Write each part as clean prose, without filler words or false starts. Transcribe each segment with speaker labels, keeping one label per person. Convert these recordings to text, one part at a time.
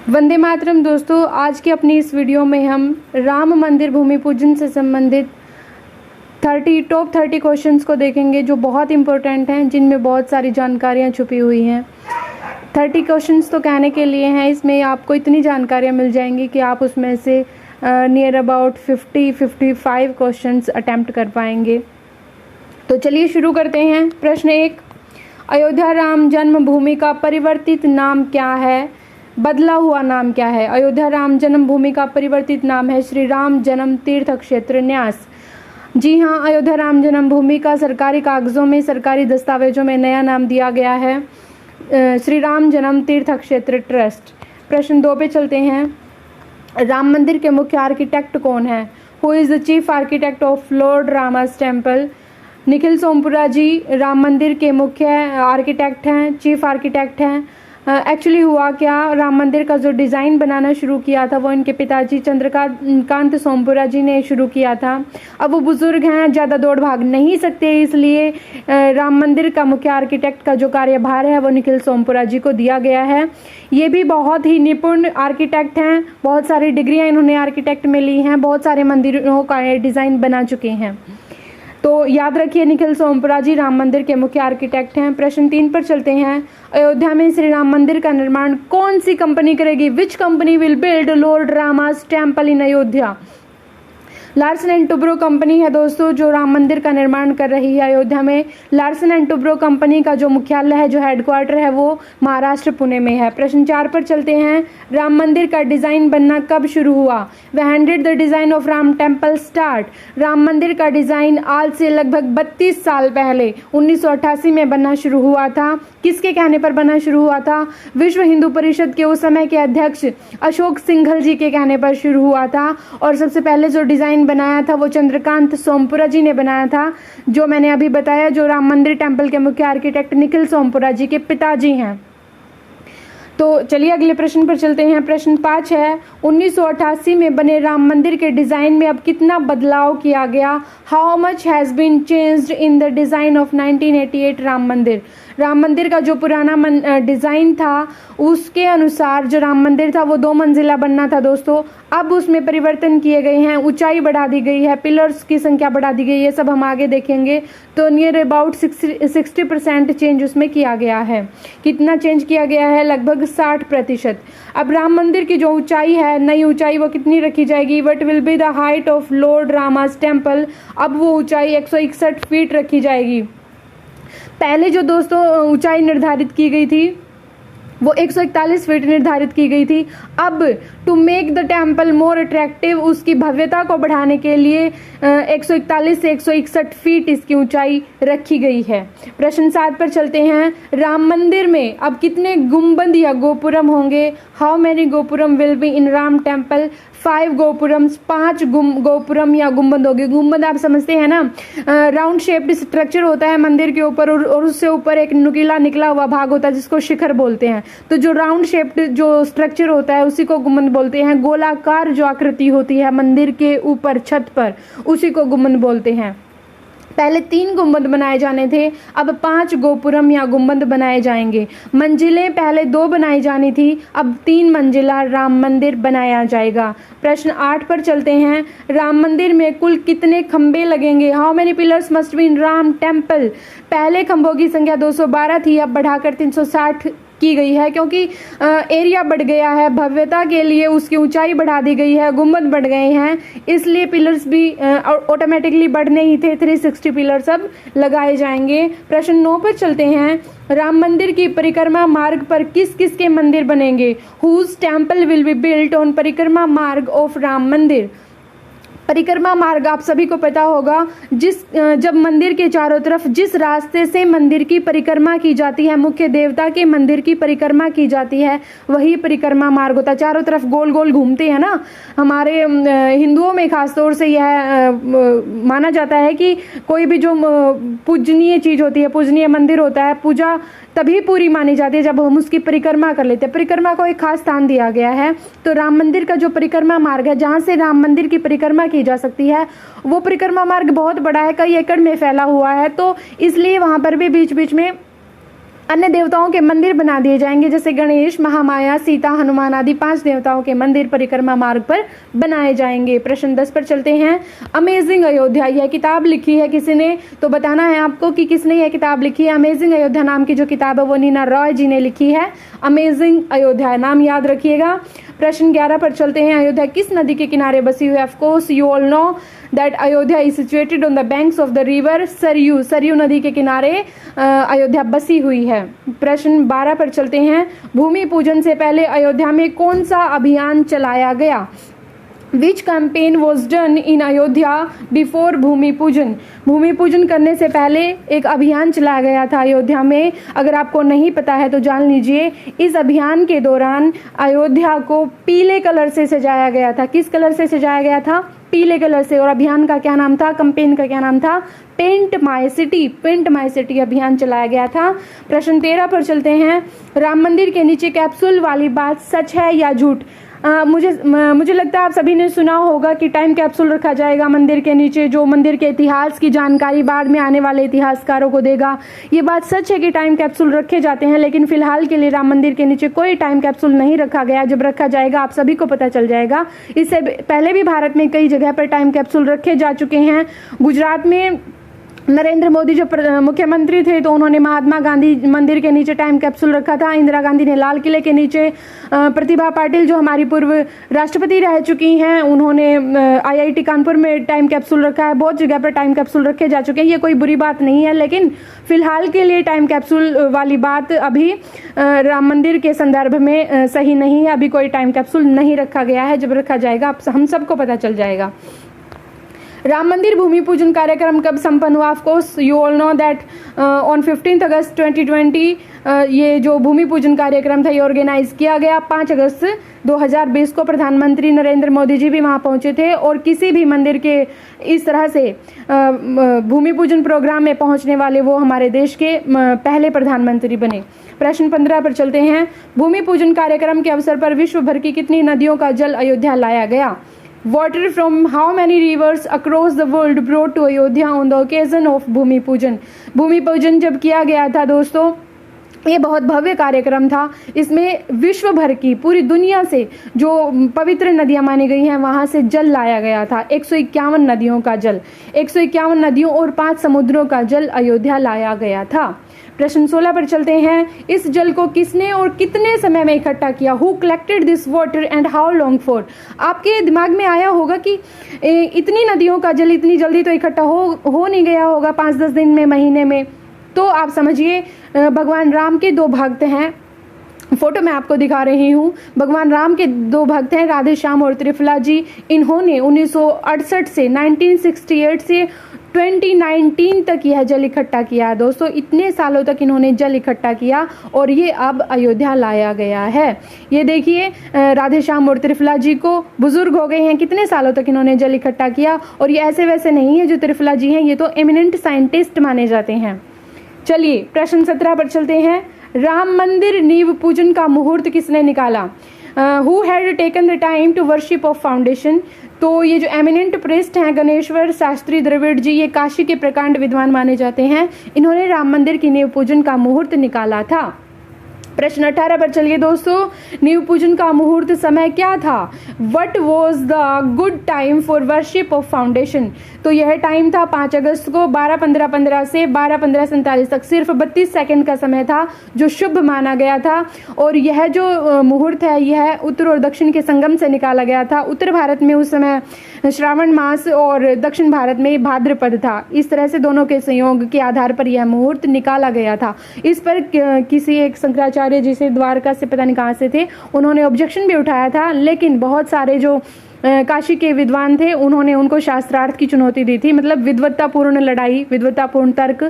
Speaker 1: वंदे मातरम दोस्तों, आज की अपनी इस वीडियो में हम राम मंदिर भूमि पूजन से संबंधित टॉप 30 क्वेश्चंस को देखेंगे जो बहुत इंपॉर्टेंट हैं, जिनमें बहुत सारी जानकारियां छुपी हुई हैं। 30 क्वेश्चंस तो कहने के लिए हैं, इसमें आपको इतनी जानकारियां मिल जाएंगी कि आप उसमें से नियर अबाउट 50-55 क्वेश्चंस अटैम्प्ट कर पाएंगे। तो चलिए शुरू करते हैं। प्रश्न 1, अयोध्या राम जन्मभूमि का परिवर्तित नाम क्या है? बदला हुआ नाम क्या है? अयोध्या राम जन्मभूमि का परिवर्तित नाम है श्री राम जन्म तीर्थ क्षेत्र न्यास। जी हाँ, अयोध्या राम जन्मभूमि का सरकारी कागजों में, सरकारी दस्तावेजों में नया नाम दिया गया है श्री राम जन्म तीर्थ क्षेत्र ट्रस्ट। प्रश्न 2 पे चलते हैं। राम मंदिर के मुख्य आर्किटेक्ट कौन है? Who is the chief architect of lord Rama's temple? Nikhil Sompura ji Ram मंदिर के मुख्य आर्किटेक्ट हैं, चीफ आर्किटेक्ट हैं। एक्चुअली हुआ क्या, राम मंदिर का जो डिज़ाइन बनाना शुरू किया था वो इनके पिताजी चंद्रकांत सोमपुरा जी ने शुरू किया था। अब वो बुजुर्ग हैं, ज़्यादा दौड़ भाग नहीं सकते, इसलिए राम मंदिर का मुख्य आर्किटेक्ट का जो कार्यभार है वो निखिल सोमपुरा जी को दिया गया है। ये भी बहुत ही निपुण आर्किटेक्ट हैं, बहुत सारी डिग्रियाँ इन्होंने आर्किटेक्ट में ली हैं, बहुत सारे मंदिरों का डिज़ाइन बना चुके हैं। तो याद रखिए, निखिल सोमपुरा जी राम मंदिर के मुख्य आर्किटेक्ट हैं। प्रश्न 3 पर चलते हैं। अयोध्या में श्री राम मंदिर का निर्माण कौन सी कंपनी करेगी? Which company will build Lord Rama's temple in Ayodhya? Larsen and Toubro company है दोस्तों जो राम मंदिर का निर्माण कर रही है अयोध्या में। लार्सन एंड टुब्रो कंपनी का जो मुख्यालय है, जो हेडक्वार्टर है, वो महाराष्ट्र पुणे में है। प्रश्न 4 पर चलते हैं। राम मंदिर का डिजाइन बनना कब शुरू हुआ? When did the design of Ram temple start? Ram मंदिर का डिजाइन आज से लगभग 32 साल पहले 1988 में बनना शुरू हुआ था। किसके कहने पर बनना शुरू हुआ था? विश्व हिंदू परिषद के उस समय के अध्यक्ष अशोक सिंघल जी के कहने पर शुरू हुआ था। और सबसे पहले जो डिजाइन बनाया था वो चंद्रकांत सोमपुरा जी ने बनाया था, जो मैंने अभी बताया, जो राम मंदिर टेम्पल के मुख्य आर्किटेक्ट निखिल सोमपुरा जी के पिताजी हैं। तो चलिए अगले प्रश्न पर चलते हैं। प्रश्न 5 है, 1988 में बने राम मंदिर के डिजाइन में अब कितना बदलाव किया गया? How much has been changed in the design of 1988 Ram Mandir? Ram मंदिर का जो पुराना डिजाइन था उसके अनुसार जो राम मंदिर था वो 2 मंजिला बनना था दोस्तों। अब उसमें परिवर्तन किए गए हैं, ऊंचाई बढ़ा दी गई है, पिलर्स की संख्या बढ़ा दी गई है, सब हम आगे देखेंगे। तो नियर अबाउट 60% चेंज उसमें किया गया है। कितना चेंज किया गया है? लगभग 60%। अब राम मंदिर की जो ऊंचाई है, नई ऊंचाई, वो कितनी रखी जाएगी? What will be the height of lord Rama's temple? अब वो ऊंचाई 161 फीट रखी जाएगी। पहले जो दोस्तों ऊंचाई निर्धारित की गई थी वो 141 फीट निर्धारित की गई थी। अब to make the temple more attractive, उसकी भव्यता को बढ़ाने के लिए 141 से 161 फीट इसकी ऊंचाई रखी गई है। प्रश्न 7 पर चलते हैं। राम मंदिर में अब कितने गुंबद या गोपुरम होंगे? How many gopuram will be in Ram temple? 5 gopurams, 5 gopuram या गुंबद होंगे। गुंबद आप समझते हैं ना, राउंड शेप्ड स्ट्रक्चर होता है मंदिर के ऊपर और उससे ऊपर एक नुकीला निकला हुआ भाग होता है जिसको शिखर बोलते हैं। तो जो राउंड शेप्ड जो स्ट्रक्चर होता है उसी को गुंबद बोलते हैं। गोलाकार जो आकृति होती है मंदिर के ऊपर छत पर, उसी को गुंबद बोलते हैं। पहले 3 गुंबद बनाए जाने थे, अब 5 गोपुरम या गुंबद बनाए जाएंगे। मंजिलें पहले 2 बनाई जानी थी, अब 3 मंजिला राम मंदिर बनाया जाएगा। प्रश्न 8 पर चलते हैं। राम मंदिर में कुल कितने खंबे लगेंगे? How many pillars must be in Ram temple? पहले खंभों की संख्या 212 थी, अब बढ़ाकर 360 की गई है, क्योंकि एरिया बढ़ गया है, भव्यता के लिए उसकी ऊंचाई बढ़ा दी गई है, गुंबद बढ़ गए हैं, इसलिए पिलर्स भी ऑटोमेटिकली बढ़ने ही थे। 360 पिलर्स अब लगाए जाएंगे। प्रश्न 9 पर चलते हैं। राम मंदिर की परिक्रमा मार्ग पर किस किस के मंदिर बनेंगे? Whose temple will be built on parikrama marg of Ram मंदिर? परिक्रमा मार्ग आप सभी को पता होगा, जब मंदिर के चारों तरफ जिस रास्ते से मंदिर की परिक्रमा की जाती है, मुख्य देवता के मंदिर की परिक्रमा की जाती है, वही परिक्रमा मार्ग होता है। चारों तरफ गोल गोल घूमते हैं ना। हमारे हिंदुओं में खासतौर से यह माना जाता है कि कोई भी जो पूजनीय चीज होती है, पूजनीय मंदिर होता है, पूजा तभी पूरी मानी जाती है जब हम उसकी परिक्रमा कर लेते हैं। परिक्रमा को एक खास स्थान दिया गया है। तो राम मंदिर का जो परिक्रमा मार्ग है, जहाँ से राम मंदिर की परिक्रमा की जा सकती है, वो परिक्रमा मार्ग बहुत बड़ा है, कई एकड़ में फैला हुआ है। तो इसलिए वहाँ पर भी बीच बीच में अन्य देवताओं के मंदिर बना दिए जाएंगे, जैसे गणेश, महामाया, सीता, हनुमान आदि 5 देवताओं के मंदिर परिक्रमा मार्ग पर बनाए जाएंगे। प्रश्न 10 पर चलते हैं। अमेजिंग अयोध्या, यह किताब लिखी है किसी ने, तो बताना है आपको कि किसने यह किताब लिखी है। अमेजिंग अयोध्या नाम की जो किताब है वो नीना रॉय जी ने लिखी है। अमेजिंग अयोध्या नाम याद रखिएगा। प्रश्न 11 पर चलते हैं। अयोध्या किस नदी के किनारे बसी हुई है? Of course you all know that Ayodhya is situated on the banks of the river Saryu. Saryu नदी के किनारे अयोध्या बसी हुई है। प्रश्न 12 पर चलते हैं। भूमि पूजन से पहले अयोध्या में कौन सा अभियान चलाया गया? Which campaign was done in Ayodhya before bhoomi pujan? Bhoomi पूजन करने से पहले एक अभियान चलाया गया था अयोध्या में। अगर आपको नहीं पता है तो जान लीजिए। इस अभियान के दौरान अयोध्या को पीले कलर से सजाया गया था। किस कलर से सजाया गया था? पीले कलर से। और अभियान का क्या नाम था? कैंपेन का क्या नाम था? Paint my city. Paint my city अभियान चलाया गया था। प्रश्न 13 पर चलते हैं। राम मंदिर के नीचे कैप्सूल वाली बात सच है या झूठ? मुझे लगता है आप सभी ने सुना होगा कि टाइम कैप्सूल रखा जाएगा मंदिर के नीचे, जो मंदिर के इतिहास की जानकारी बाद में आने वाले इतिहासकारों को देगा। ये बात सच है कि टाइम कैप्सूल रखे जाते हैं, लेकिन फिलहाल के लिए राम मंदिर के नीचे कोई टाइम कैप्सूल नहीं रखा गया। जब रखा जाएगा आप सभी को पता चल जाएगा। इससे पहले भी भारत में कई जगह पर टाइम कैप्सूल रखे जा चुके हैं। गुजरात में नरेंद्र मोदी जो मुख्यमंत्री थे तो उन्होंने महात्मा गांधी मंदिर के नीचे टाइम कैप्सूल रखा था। इंदिरा गांधी ने लाल किले के नीचे, प्रतिभा पाटिल जो हमारी पूर्व राष्ट्रपति रह चुकी हैं उन्होंने IIT कानपुर में टाइम कैप्सूल रखा है। बहुत जगह पर टाइम कैप्सूल रखे जा चुके हैं। ये कोई बुरी बात नहीं है, लेकिन फिलहाल के लिए टाइम कैप्सूल वाली बात अभी राम मंदिर के संदर्भ में सही नहीं है। अभी कोई टाइम कैप्सूल नहीं रखा गया है। जब रखा जाएगा हम सबको पता चल जाएगा। राम मंदिर भूमि पूजन कार्यक्रम कब संपन्न हुआ? Of course you all know that on 15 अगस्त 2020 ये जो भूमि पूजन कार्यक्रम था ये ऑर्गेनाइज किया गया। 5 अगस्त 2020 को प्रधानमंत्री नरेंद्र मोदी जी भी वहां पहुंचे थे और किसी भी मंदिर के इस तरह से भूमि पूजन प्रोग्राम में पहुंचने वाले वो हमारे देश के पहले प्रधानमंत्री बने। प्रश्न 15 पर चलते हैं। भूमि पूजन कार्यक्रम के अवसर पर विश्व भर की कितनी नदियों का जल अयोध्या लाया गया? Water from how many rivers across the world brought to Ayodhya on the occasion of भूमि पूजन? भूमि पूजन जब किया गया था दोस्तों, ये बहुत भव्य कार्यक्रम था। इसमें विश्व भर की, पूरी दुनिया से जो पवित्र नदियां मानी गई हैं वहां से जल लाया गया था। 151 नदियों का जल, 151 नदियों और 5 समुद्रों का जल अयोध्या लाया गया था। प्रश्न 16 पर चलते हैं। इस जल को किसने और कितने समय में इकट्ठा किया? Who collected this water and how long for? आपके दिमाग में आया होगा कि इतनी नदियों का जल इतनी जल्दी तो इकट्ठा हो नहीं गया होगा 5-10 दिन में, महीने में। तो आप समझिए भगवान राम के 2 भक्त हैं। फोटो मैं आपको दिखा रही हूँ। भगवान राम के 2 भक्त हैं, राधे श्याम और त्रिफला जी। इन्होंने 1968 से 1968 से 2019 तक यह जल इकट्ठा किया। दोस्तों इतने सालों तक इन्होंने जल इकट्ठा किया और ये अब अयोध्या लाया गया है। ये देखिए राधे श्याम और त्रिफला जी को बुजुर्ग हो गए हैं, कितने सालों तक इन्होंने जल इकट्ठा किया। और ये ऐसे वैसे नहीं है जो त्रिफला जी हैं, ये तो एमिनेंट साइंटिस्ट माने जाते हैं। चलिए प्रश्न 17 पर चलते हैं। राम मंदिर नींव पूजन का मुहूर्त किसने निकाला? Who had taken the time to worship of foundation? तो ये जो एमिनेंट प्रेस्ट हैं गणेश्वर शास्त्री द्रविड़ जी, ये काशी के प्रकांड विद्वान माने जाते हैं। इन्होंने राम मंदिर की नींव पूजन का मुहूर्त निकाला था। प्रश्न 18 पर चलिए दोस्तों। नींव पूजन का मुहूर्त समय क्या था? What was the good time for worship of foundation? तो यह टाइम था 5 अगस्त को 12:15 से 12:47 तक। सिर्फ 32 सेकंड का समय था जो शुभ माना गया था। और यह जो मुहूर्त है यह उत्तर और दक्षिण के संगम से निकाला गया था। उत्तर भारत में उस समय श्रावण मास और दक्षिण भारत में भाद्रपद था। इस तरह से दोनों के संयोग के आधार पर यह मुहूर्त निकाला गया था। इस पर किसी एक शंकराचार्य जिसे द्वारका से पता नहीं कहां से थे, उन्होंने ऑब्जेक्शन भी उठाया था, लेकिन बहुत सारे जो काशी के विद्वान थे उन्होंने उनको शास्त्रार्थ की चुनौती दी थी। मतलब विद्वत्तापूर्ण लड़ाई, विद्वत्तापूर्ण तर्क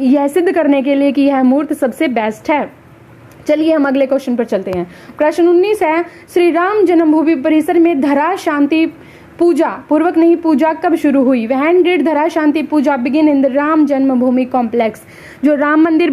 Speaker 1: यह सिद्ध करने के लिए कि यह मुहूर्त सबसे बेस्ट है। चलिए हम अगले क्वेश्चन पर चलते हैं। प्रश्न 19 है। श्री राम जन्मभूमि परिसर में धरा शांति पूजा, पूर्वक नहीं पूजा कब शुरू हुई? व्हेन डिड धरा शांति पूजा begin in the Ram Janmabhoomi complex? जो राम मंदिर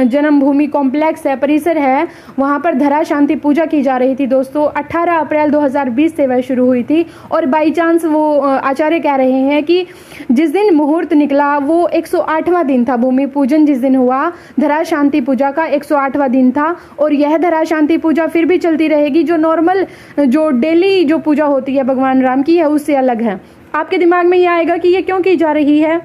Speaker 1: जन्मभूमि कॉम्प्लेक्स है, परिसर है, वहां पर धरा शांति पूजा की जा रही थी दोस्तों। 18 अप्रैल 2020 से वह शुरू हुई थी। और बाई चांस वो आचार्य कह रहे हैं कि जिस दिन मुहूर्त निकला वो 108वां दिन था। भूमि पूजन जिस दिन हुआ धरा शांति पूजा का 108वां दिन था। और यह धरा शांति पूजा फिर भी चलती रहेगी। जो नॉर्मल जो डेली जो पूजा होती है भगवान राम की है उससे अलग है। आपके दिमाग में ये आएगा कि ये क्यों की जा रही है।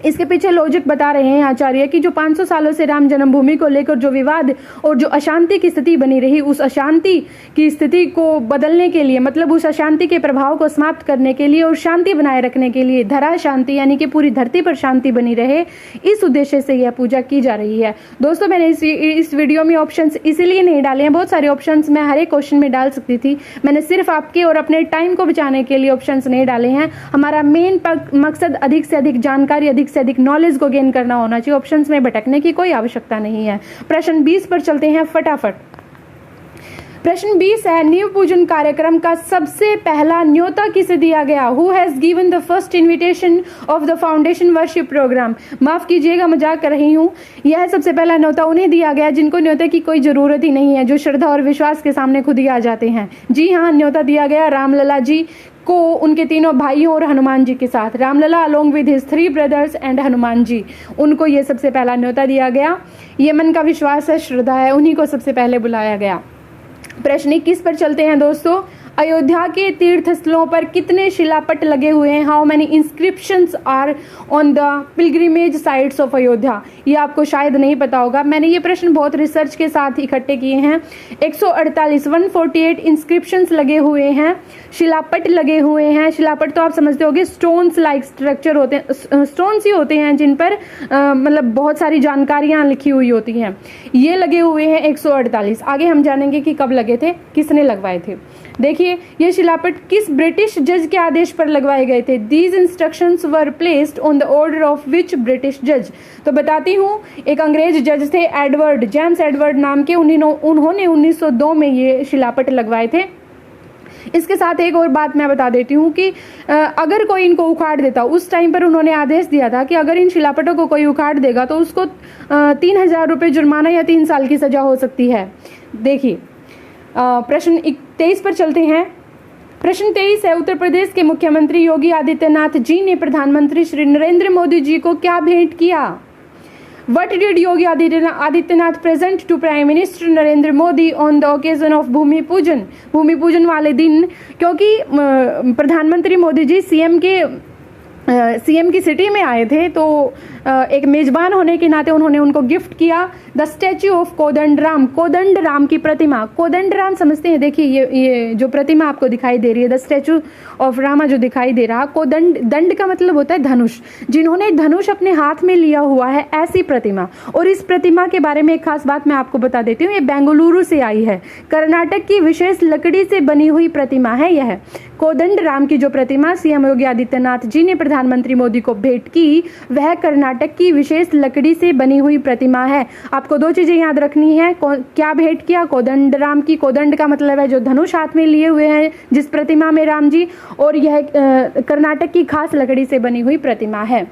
Speaker 1: इसके पीछे लॉजिक बता रहे हैं आचार्य कि जो 500 सालों से राम जन्मभूमि को लेकर जो विवाद और जो अशांति की स्थिति बनी रही, उस अशांति की स्थिति को बदलने के लिए, मतलब उस अशांति के प्रभाव को समाप्त करने के लिए और शांति बनाए रखने के लिए, धरा शांति यानी कि पूरी धरती पर शांति बनी रहे, इस उद्देश्य से यह पूजा की जा रही है। दोस्तों मैंने इस वीडियो में ऑप्शंस इसीलिए नहीं डाले हैं। बहुत सारे ऑप्शंस मैं हर एक क्वेश्चन में डाल सकती थी। मैंने सिर्फ आपके और अपने टाइम को बचाने के लिए ऑप्शंस नहीं डाले हैं। हमारा मेन मकसद अधिक से अधिक जानकारी, अधिक से अधिक नॉलेज को गेन करना होना चाहिए। ऑप्शंस में भटकने की कोई आवश्यकता नहीं है। प्रश्न 20 पर चलते हैं फटाफट। प्रश्न 20 है, नींव पूजन कार्यक्रम का सबसे पहला न्योता किसे दिया गया? Who has given the first invitation of the foundation worship program? माफ कीजिएगा, मजाक कर रही हूँ। यह सबसे पहला न्योता उन्हें दिया गया जिनको न्योते की कोई जरूरत ही नहीं है, जो श्रद्धा और विश्वास के सामने खुद ही आ जाते हैं। जी हाँ, न्योता दिया गया रामलला जी को, उनके तीनों भाइयों और हनुमान जी के साथ। Ramlala along with his 3 brothers and Hanuman ji, उनको ये सबसे पहला न्योता दिया गया। ये मन का विश्वास है, श्रद्धा है, उन्हीं को सबसे पहले बुलाया गया। प्रश्न 21 पर चलते हैं दोस्तों। अयोध्या के तीर्थ स्थलों पर कितने शिलापट लगे हुए हैं? How many inscriptions are on the pilgrimage sites of Ayodhya? ये आपको शायद नहीं पता होगा। मैंने ये प्रश्न बहुत रिसर्च के साथ इकट्ठे किए हैं। 148 इंस्क्रिप्शंस लगे हुए हैं, शिलापट लगे हुए हैं। शिलापट तो आप समझते होंगे, स्टोन्स लाइक स्ट्रक्चर होते हैं, स्टोन्स ही होते हैं जिन पर मतलब बहुत सारी जानकारियां लिखी हुई होती हैं। ये लगे हुए हैं 148। आगे हम जानेंगे कि कब लगे थे, किसने लगवाए थे। देखिए, ये शिलापट किस ब्रिटिश जज के आदेश पर लगवाए गए थे? These instructions were placed on the order of which British जज? तो बताती हूँ, एक अंग्रेज जज थे एडवर्ड, जेम्स एडवर्ड नाम के। उन्होंने 1902 में ये शिलापट लगवाए थे। इसके साथ एक और बात मैं बता देती हूँ कि अगर कोई इनको उखाड़ देता, उस टाइम पर उन्होंने आदेश दिया था कि अगर इन शिलापटों को कोई उखाड़ देगा तो उसको 3000 रुपये जुर्माना या 3 साल की सजा हो सकती है। देखिए, प्रश्न 23 पर चलते हैं। प्रश्न 23 है, उत्तर प्रदेश के मुख्यमंत्री योगी आदित्यनाथ जी ने प्रधानमंत्री श्री नरेंद्र मोदी जी को क्या भेंट किया? What did Yogi Adityanath present to prime minister Narendra Modi on the occasion of bhoomi pujan? Bhoomi pujan वाले दिन, क्योंकि प्रधानमंत्री मोदी जी सीएम की सिटी में आए थे, तो एक मेजबान होने के नाते उन्होंने उनको गिफ्ट किया the statue of Kodanda Ram, Kodanda Ram की प्रतिमा। कोदंड राम समझते हैं? देखिए, ये जो प्रतिमा आपको दिखाई दे रही है, द स्टैच्यू ऑफ रामा जो दिखाई दे रहा, कोदंड, दंड का मतलब होता है धनुष, जिन्होंने धनुष अपने हाथ में लिया हुआ है, ऐसी प्रतिमा। और इस प्रतिमा के बारे में एक खास बात मैं आपको बता देती हूँ, ये बेंगलुरु से आई है। कर्नाटक की विशेष लकड़ी से बनी हुई प्रतिमा है यह। कोदंड राम की जो प्रतिमा सीएम योगी आदित्यनाथ जी ने प्रधानमंत्री मोदी को भेंट की, वह कर्नाटक की विशेष लकड़ी से बनी हुई प्रतिमा है। आपको 2 चीजें याद रखनी है। क्या भेंट किया? कोदंड राम की। कोदंड का मतलब है जो धनुष हाथ में लिए हुए हैं जिस प्रतिमा में राम जी, और यह कर्नाटक की खास लकड़ी से बनी हुई प्रतिमा है।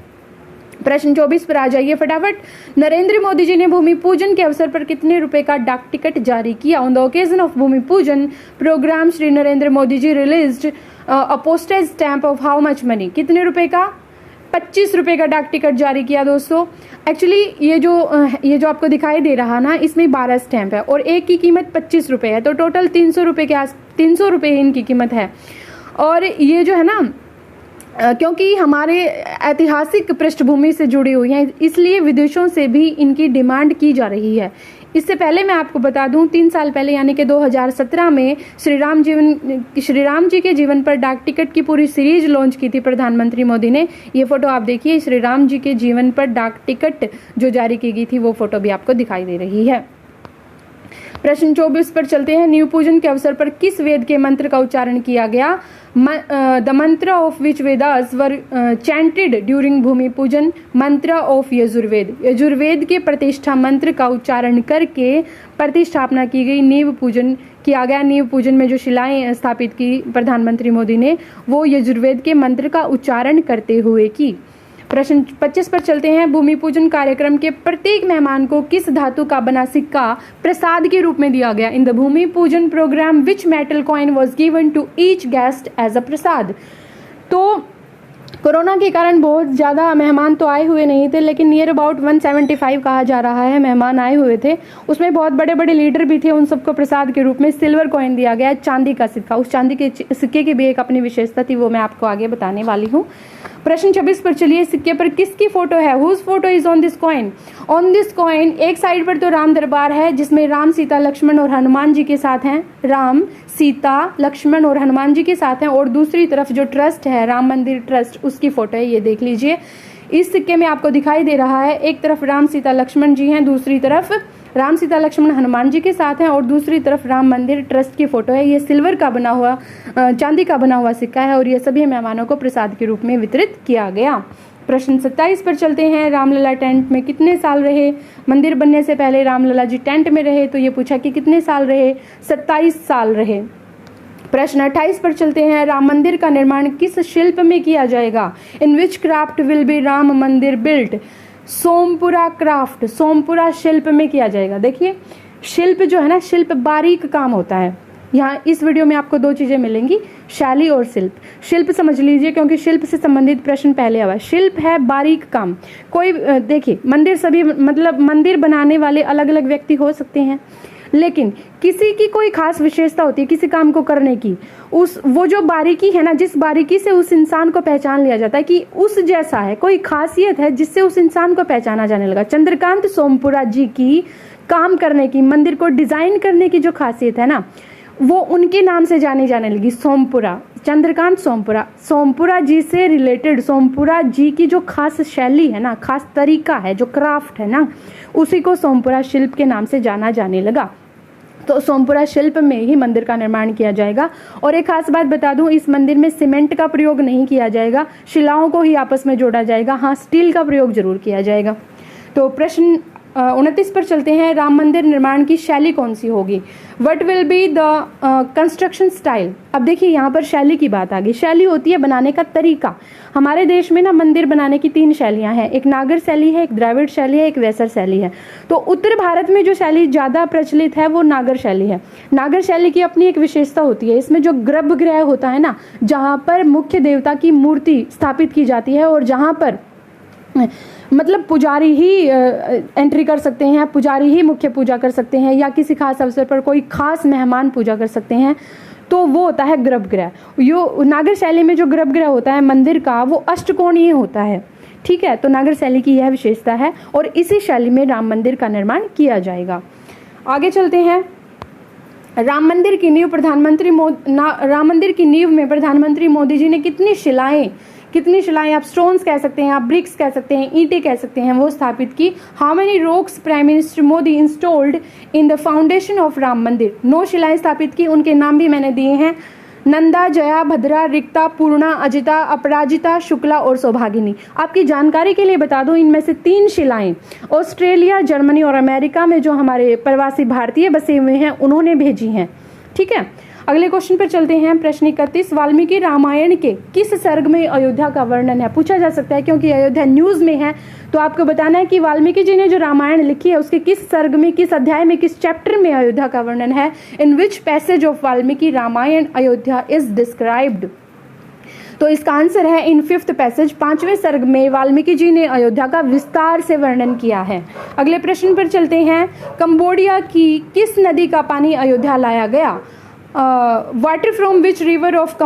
Speaker 1: प्रश्न 24 पर आ जाइए फटाफट। नरेंद्र मोदी जी ने भूमि पूजन के अवसर पर कितने रुपए का डाक टिकट जारी किया? On the occasion of bhoomi pujan program Shri Narendra Modi ji released a postage stamp of how much money? कितने रुपए का? 25 रुपए का डाक टिकट जारी किया दोस्तों। एक्चुअली ये जो आपको दिखाई दे रहा ना, इसमें 12 स्टैंप है और एक की कीमत 25 रुपए है, तो टोटल 300 रुपए के 300 रुपए इनकी कीमत है। और ये जो है ना, क्योंकि हमारे ऐतिहासिक पृष्ठभूमि से जुड़ी हुई हैं, इसलिए विदेशों से भी इनकी डिमांड की जा रही है। इससे पहले मैं आपको बता दूं, 3 साल पहले यानी कि 2017 में श्री राम जी के जीवन पर डाक टिकट की पूरी सीरीज लॉन्च की थी प्रधानमंत्री मोदी ने। ये फोटो आप देखिए, श्री राम जी के जीवन पर डाक टिकट जो जारी की गई थी वो फोटो भी आपको दिखाई दे रही है। प्रश्न 24 पर चलते हैं। नींव पूजन के अवसर पर किस वेद के मंत्र का उच्चारण किया गया? The mantra of which Vedas were chanted during bhoomi pujan? Mantra of Yajurveda. Yajurveda के प्रतिष्ठा मंत्र का उच्चारण करके प्रतिष्ठापना की गई, नींव पूजन किया गया। नींव पूजन में जो शिलाएं स्थापित की प्रधानमंत्री मोदी ने, वो यजुर्वेद के मंत्र का उच्चारण करते हुए की। प्रश्न 25 पर चलते हैं। भूमि पूजन कार्यक्रम के प्रत्येक मेहमान को किस धातु का बना सिक्का प्रसाद के रूप में दिया गया? इन the bhoomi pujan program which metal coin was given to each guest as a prasad? तो कोरोना के कारण बहुत ज़्यादा मेहमान तो आए हुए नहीं थे, लेकिन नियर अबाउट 175 कहा जा रहा है मेहमान आए हुए थे। उसमें बहुत बड़े बड़े लीडर भी थे। उन सबको प्रसाद के रूप में सिल्वर कॉइन दिया गया, चांदी का सिक्का। उस चांदी के सिक्के की भी एक अपनी विशेषता थी, वो मैं आपको आगे बताने वाली हूँ। प्रश्न 26 पर चलिए। सिक्के पर किसकी फोटो है? Whose photo is on this coin? On this coin एक साइड पर तो राम दरबार है, जिसमें राम, सीता, लक्ष्मण और हनुमान जी के साथ हैं। राम, सीता, लक्ष्मण और हनुमान जी के साथ हैं। और दूसरी तरफ जो ट्रस्ट है, राम मंदिर ट्रस्ट, उसकी फोटो है। ये देख लीजिए, इस सिक्के में आपको दिखाई दे रहा है, एक तरफ राम, सीता, लक्ष्मण जी हैं, दूसरी तरफ राम, सीता, लक्ष्मण, हनुमान जी के साथ हैं, और दूसरी तरफ राम मंदिर ट्रस्ट की फोटो है। ये सिल्वर का बना हुआ, चांदी का बना हुआ सिक्का है, और ये सभी मेहमानों को प्रसाद के रूप में वितरित किया गया। प्रश्न 27 पर चलते हैं। रामलला टेंट में कितने साल रहे? मंदिर बनने से पहले रामलला जी टेंट में रहे, तो ये पूछा कि कितने साल रहे? 27 साल रहे। प्रश्न 28 पर चलते हैं। राम मंदिर का निर्माण किस शिल्प में किया जाएगा? इन विच क्राफ्ट विल बी राम मंदिर बिल्ट? सोमपुरा क्राफ्ट, सोमपुरा शिल्प में किया जाएगा। देखिए, शिल्प जो है ना, शिल्प बारीक काम होता है। यहाँ इस वीडियो में आपको दो चीजें मिलेंगी, शैली और शिल्प। शिल्प समझ लीजिए, क्योंकि शिल्प से संबंधित प्रश्न पहले आया। शिल्प है बारीक काम। कोई देखिए, मंदिर सभी, मतलब मंदिर बनाने वाले अलग अलग व्यक्ति हो सकते हैं, लेकिन किसी की कोई खास विशेषता होती है किसी काम को करने की। वो जो बारीकी है ना, जिस बारीकी से उस इंसान को पहचान लिया जाता है कि उस जैसा है, कोई खासियत है जिससे उस इंसान को पहचाना जाने लगा। चंद्रकांत सोमपुरा जी की काम करने की, मंदिर को डिजाइन करने की जो खासियत है ना, वो उनके नाम से जानी जाने लगी, सोमपुरा, चंद्रकांत सोमपुरा। सोमपुरा जी से रिलेटेड, सोमपुरा जी की जो खास शैली है ना, खास तरीका है, जो क्राफ्ट है ना, उसी को सोमपुरा शिल्प के नाम से जाना जाने लगा। तो सोमपुरा शिल्प में ही मंदिर का निर्माण किया जाएगा। और एक खास बात बता दूं, इस मंदिर में सीमेंट का प्रयोग नहीं किया जाएगा, शिलाओं को ही आपस में जोड़ा जाएगा। हाँ, स्टील का प्रयोग जरूर किया जाएगा। तो प्रश्न 29 पर चलते हैं। राम मंदिर निर्माण की शैली कौन सी होगी? What will be the construction style? अब देखिए, यहाँ पर शैली की बात आ गई। शैली होती है बनाने का तरीका। हमारे देश में ना मंदिर बनाने की 3 शैलियां हैं, एक नागर शैली है, एक द्रविड़ शैली है, एक वेसर शैली है। तो उत्तर भारत में जो शैली ज्यादा प्रचलित है वो नागर शैली है। नागर शैली की अपनी एक विशेषता होती है, इसमें जो गर्भगृह होता है ना, जहाँ पर मुख्य देवता की मूर्ति स्थापित की जाती है, और जहाँ पर मतलब पुजारी ही एंट्री कर सकते हैं, पुजारी ही मुख्य पूजा कर सकते हैं, या किसी खास अवसर पर कोई खास मेहमान पूजा कर सकते हैं, तो वो होता है गर्भगृह। यो नागर शैली में जो गर्भगृह होता है मंदिर का, वो अष्टकोणीय होता है। ठीक है, तो नागर शैली की यह विशेषता है, और इसी शैली में राम मंदिर का निर्माण किया जाएगा। आगे चलते हैं। राम मंदिर की नींव में प्रधानमंत्री मोदी जी ने कितनी शिलाएं, आप स्टोन्स कह सकते हैं, आप ब्रिक्स कह सकते हैं, ईंटें कह सकते हैं, वो स्थापित की। How many rocks prime minister Modi installed in the foundation of Ram मंदिर? 9 शिलाएं स्थापित की, उनके नाम भी मैंने दिए हैं, नंदा, जया, भद्रा, रिक्ता, पूर्णा, अजिता, अपराजिता, शुक्ला और सौभागिनी। आपकी जानकारी के लिए बता दूं, इनमें से 3 शिलाएं ऑस्ट्रेलिया, जर्मनी और अमेरिका में जो हमारे प्रवासी भारतीय बसे हुए हैं उन्होंने भेजी हैं। ठीक है, अगले क्वेश्चन पर चलते हैं। प्रश्न 31। वाल्मीकि रामायण के किस सर्ग में अयोध्या का वर्णन है? पूछा जा सकता है, क्योंकि अयोध्या न्यूज में है, तो आपको बताना है कि वाल्मीकि जी ने जो रामायण लिखी है उसके किस सर्ग में, किस अध्याय में, किस चैप्टर में अयोध्या का वर्णन है। In which passage of Valmiki Ramayana Ayodhya is described? तो इसका आंसर है इन 5th पैसेज, 5वें सर्ग में वाल्मीकि जी ने अयोध्या का विस्तार से वर्णन किया है। अगले प्रश्न पर चलते हैं। कंबोडिया की किस नदी का पानी अयोध्या लाया गया? Water from which river of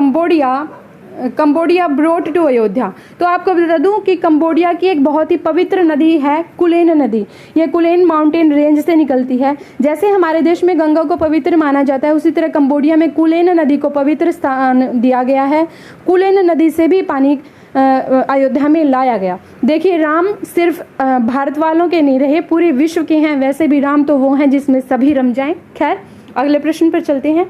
Speaker 1: Cambodia brought to Ayodhya? तो आपको बता दूं कि कंबोडिया की एक बहुत ही पवित्र नदी है कुलेन नदी। यह कुलेन माउंटेन रेंज से निकलती है। जैसे हमारे देश में गंगा को पवित्र माना जाता है, उसी तरह कंबोडिया में कुलेन नदी को पवित्र स्थान दिया गया है। कुलेन नदी से भी पानी अयोध्या में लाया गया। देखिए, राम सिर्फ भारत वालों के नहीं रहे, पूरे विश्व के हैं। वैसे भी राम तो वो हैं जिसमें सभी रम जाएं। खैर, अगले प्रश्न पर चलते हैं।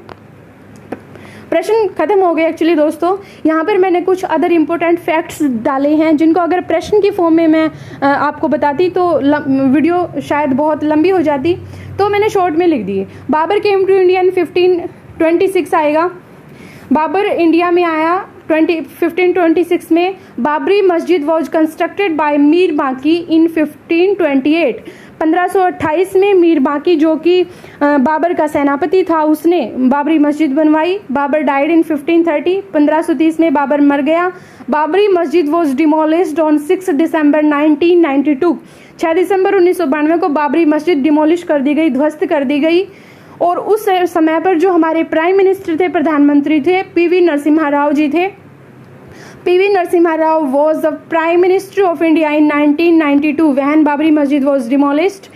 Speaker 1: प्रश्न खत्म हो गए एक्चुअली दोस्तों। यहाँ पर मैंने कुछ अदर इम्पोर्टेंट फैक्ट्स डाले हैं जिनको अगर प्रश्न की फॉर्म में मैं आपको बताती तो वीडियो शायद बहुत लंबी हो जाती, तो मैंने शॉर्ट में लिख दिए। Babur came to India in 1526 आएगा। बाबर इंडिया में आया 1526 में। बाबरी मस्जिद वॉज कंस्ट्रक्टेड बाय मीर बाकी इन 1528। 1528 में मीर बाकी जो कि बाबर का सेनापति था, उसने बाबरी मस्जिद बनवाई। Babar died in 1530। 1530 में बाबर मर गया। बाबरी मस्जिद वॉज डिमोलिश्ड ऑन 6 दिसंबर 1992। 6 दिसंबर 1992 को बाबरी मस्जिद डिमोलिश कर दी गई, ध्वस्त कर दी गई। और उस समय पर जो हमारे प्राइम मिनिस्टर थे, प्रधानमंत्री थे, पीवी नरसिम्हा राव जी थे। PV Narasimha Rao was the Prime Minister of India in 1992 when Babri Masjid was demolished.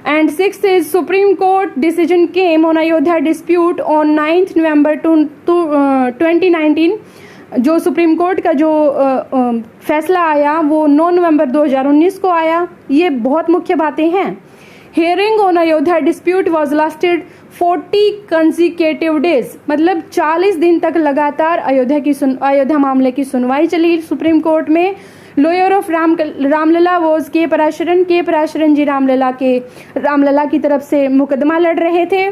Speaker 1: And sixth is Supreme Court decision came on Ayodhya dispute on 9th November 2019. जो सुप्रीम कोर्ट का जो फैसला आया वो 9 नवंबर 2019 को आया। ये बहुत मुख्य बातें हैं। Hearing on Ayodhya dispute was lasted 40 consecutive days, मतलब 40 दिन तक लगातार अयोध्या मामले की सुनवाई चली सुप्रीम कोर्ट में। लॉयर ऑफ रामलला वॉज के पराशरन जी रामलला की तरफ से मुकदमा लड़ रहे थे।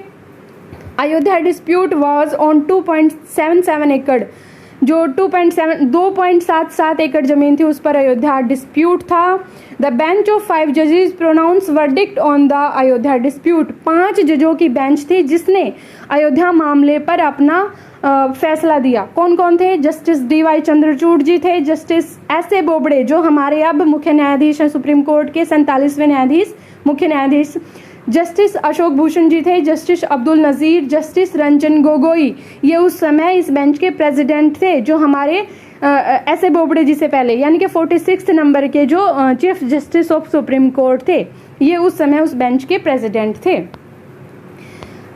Speaker 1: अयोध्या डिस्प्यूट वॉज ऑन 2.77 एकड़, जो 2.77 एकड़ जमीन थी उस पर अयोध्या डिस्प्यूट था। द बेंच ऑफ 5 जजेस pronounce verdict on the Ayodhya dispute. 5 जजों की बेंच थी जिसने अयोध्या मामले पर अपना फैसला दिया। कौन कौन थे? जस्टिस DY चंद्रचूड़ जी थे, जस्टिस S.A. बोबड़े जो हमारे अब मुख्य न्यायाधीश हैं सुप्रीम कोर्ट के, 47वें न्यायाधीश, मुख्य न्यायाधीश। जस्टिस अशोक भूषण जी थे, जस्टिस अब्दुल नजीर, जस्टिस रंजन गोगोई, ये उस समय इस बेंच के प्रेसिडेंट थे जो हमारे S.A. बोबड़े जी से पहले, यानी कि 46 नंबर के जो chief justice of supreme court थे, ये उस समय उस बेंच के प्रेसिडेंट थे।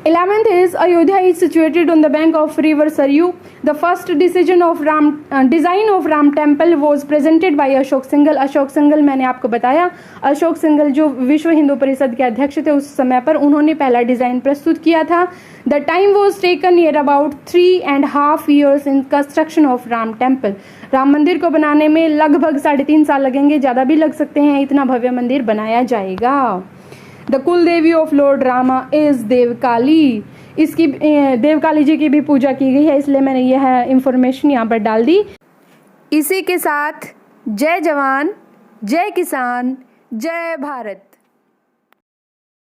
Speaker 1: 11th is Ayodhya is situated on the bank of river Saryu. The first design of Ram temple was presented by Ashok Singhal. Ashok Singhal, मैंने आपको बताया, अशोक सिंघल जो विश्व हिंदू परिषद के अध्यक्ष थे उस समय पर, उन्होंने पहला डिजाइन प्रस्तुत किया था। The time was taken near about 3.5 years in construction of Ram temple. Ram मंदिर को बनाने में लगभग 3.5 साल लगेंगे, ज्यादा भी लग सकते हैं। इतना भव्य मंदिर बनाया जाएगा। The kul devi of lord Rama is Devkali. इसकी देवकाली जी की भी पूजा की गई है, इसलिए मैंने यह इंफॉर्मेशन यहाँ पर डाल दी। इसी के साथ जय जवान, जय किसान, जय भारत।